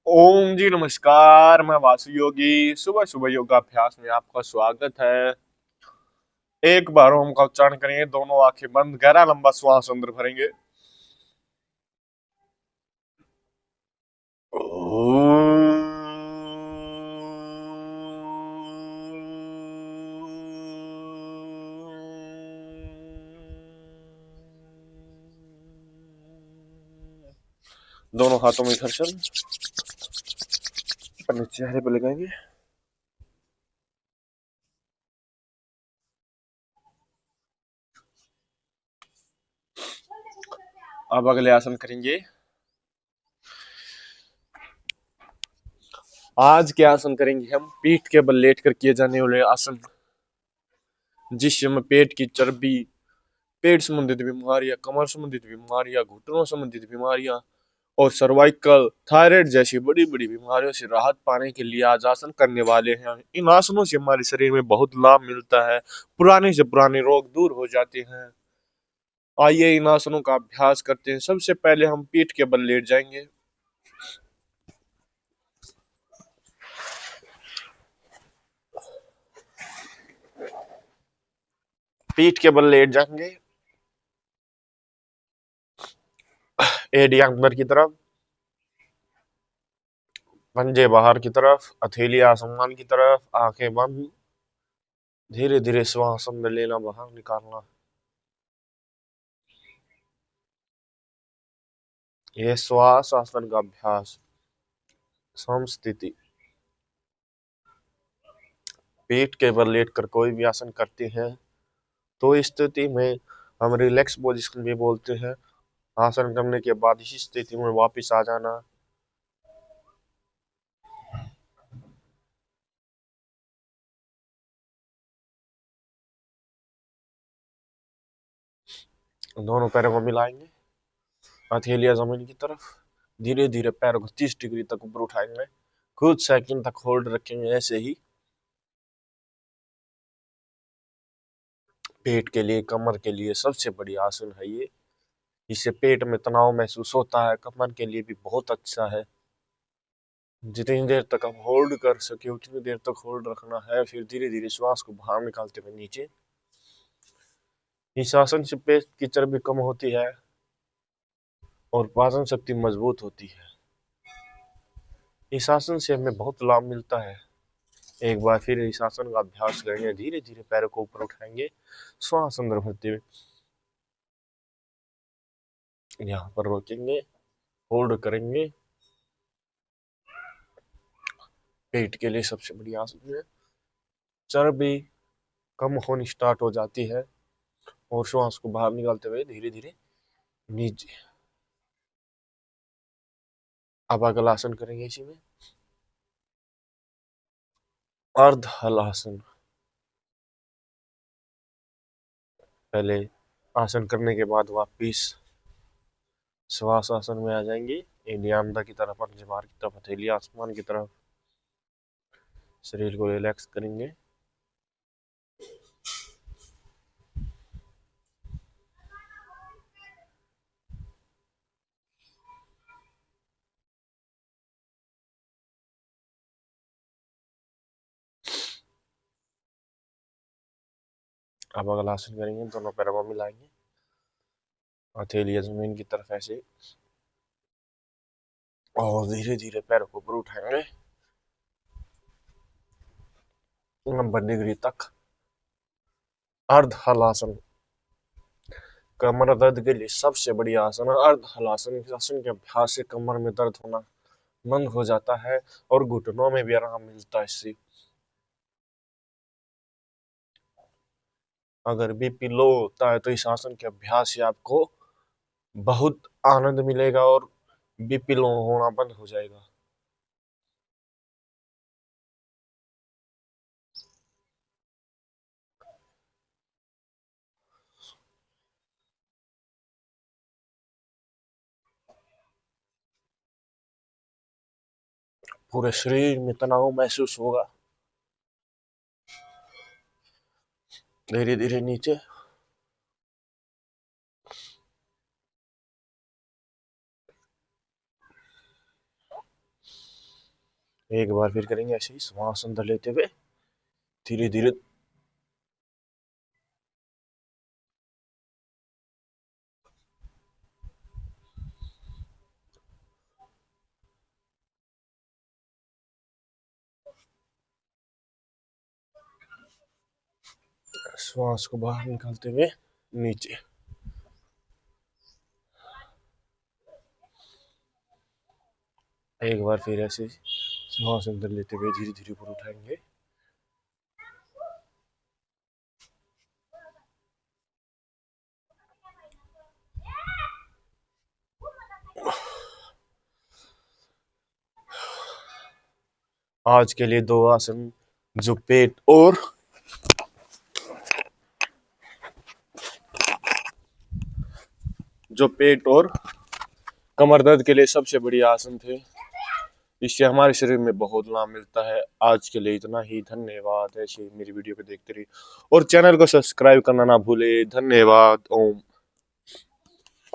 ओम जी नमस्कार। मैं वासु योगी। सुबह सुबह योगाभ्यास में आपका स्वागत है। एक बार ओम का उच्चारण करेंगे, दोनों आंखें बंद, गहरा लंबा श्वास अंदर भरेंगे। दोनों हाथों में घर्षण अपने चेहरे पर लगाएंगे। अब अगले आसन करेंगे। आज के आसन करेंगे हम पीठ के बल लेट कर किए जाने वाले आसन, जिसमें पेट की चर्बी, पेट संबंधित बीमारियां, कमर संबंधित बीमारियां, घुटनों संबंधित बीमारियां और सर्वाइकल, थायराइड जैसी बड़ी बड़ी बीमारियों से राहत पाने के लिए आज आसन करने वाले हैं। इन आसनों से हमारे शरीर में बहुत लाभ मिलता है, पुराने से पुराने रोग दूर हो जाते हैं। आइए इन आसनों का अभ्यास करते हैं। सबसे पहले हम पीठ के बल लेट जाएंगे। पीठ के बल लेट जाएंगे, एड़ियां अंदर की तरफ, पंजे बाहर की तरफ, हथेलियां आसमान की तरफ, आंखें बंद। धीरे धीरे श्वास अंदर लेना, बाहर निकालना। यह श्वास आसन का अभ्यास। समस्थिति। पीठ के बल लेट कर कोई भी आसन करते हैं तो इस स्थिति में हम रिलैक्स पोजीशन भी बोलते हैं। आसन करने के बाद इसी स्थिति में वापस आ जाना। दोनों पैरों को मिलाएंगे, हथेलियां जमीन की तरफ। धीरे धीरे पैरों को 30 डिग्री तक ऊपर उठाएंगे। कुछ सेकंड तक होल्ड रखेंगे ऐसे ही। पेट के लिए, कमर के लिए सबसे बड़ी आसन है ये। इससे पेट में तनाव महसूस होता है, कमर के लिए भी बहुत अच्छा है। जितनी देर तक हम होल्ड कर सके उतनी देर तक होल्ड रखना है, फिर धीरे धीरे श्वास को बाहर निकालते हुए नीचे। इस आसन से पेट की चर्बी कम होती है और पाचन शक्ति मजबूत होती है। इस आसन से हमें बहुत लाभ मिलता है। एक बार फिर इस आसन का अभ्यास करेंगे। धीरे धीरे पैरों को ऊपर उठाएंगे, श्वास अंदर भरते हुए यहाँ पर रोकेंगे, होल्ड करेंगे। पेट के लिए सबसे बड़ी आसन है। चर्बी कम होनी स्टार्ट हो जाती है और श्वास को बाहर निकालते हुए धीरे धीरे नीचे। अब अगला आसन करेंगे इसी में, अर्ध हलासन। पहले आसन करने के बाद वापिस श्वास आसन में आ जाएंगे। इंडिया अंदर की तरफ, पंजे बाहर की तरफ, हथेली आसमान की तरफ। शरीर को रिलैक्स करेंगे। अब अगला आसन करेंगे, दोनों पैरों को मिलाएंगे, हथेलियां जमीन की तरफ ऐसे, और धीरे धीरे पैरों को ऊपर उठाएंगे 90 डिग्री तक। अर्ध हलासन कमर दर्द के लिए सबसे बड़ी आसन है। अर्ध हलासन। इस आसन के अभ्यास से कमर में दर्द होना बंद हो जाता है और घुटनों में भी आराम मिलता है इससे। अगर बीपी लो होता है तो इस आसन के अभ्यास से आपको बहुत आनंद मिलेगा और बीपी लो होना बंद हो जाएगा। पूरे शरीर में तनाव महसूस होगा। धीरे धीरे नीचे। एक बार फिर करेंगे ऐसे ही श्वास अंदर लेते हुए धीरे धीरे। श्वास को बाहर निकालते हुए नीचे। एक बार फिर ऐसे श्वास अंदर लेते हुए धीरे धीरे ऊपर उठाएंगे। आज के लिए 2 आसन जो पेट और कमर दर्द के लिए सबसे बढ़िया आसन थे। इससे हमारे शरीर में बहुत लाभ मिलता है। आज के लिए इतना ही, धन्यवाद। ऐसे मेरी वीडियो को देखते रहिए और चैनल को सब्सक्राइब करना ना भूले। धन्यवाद। ओम।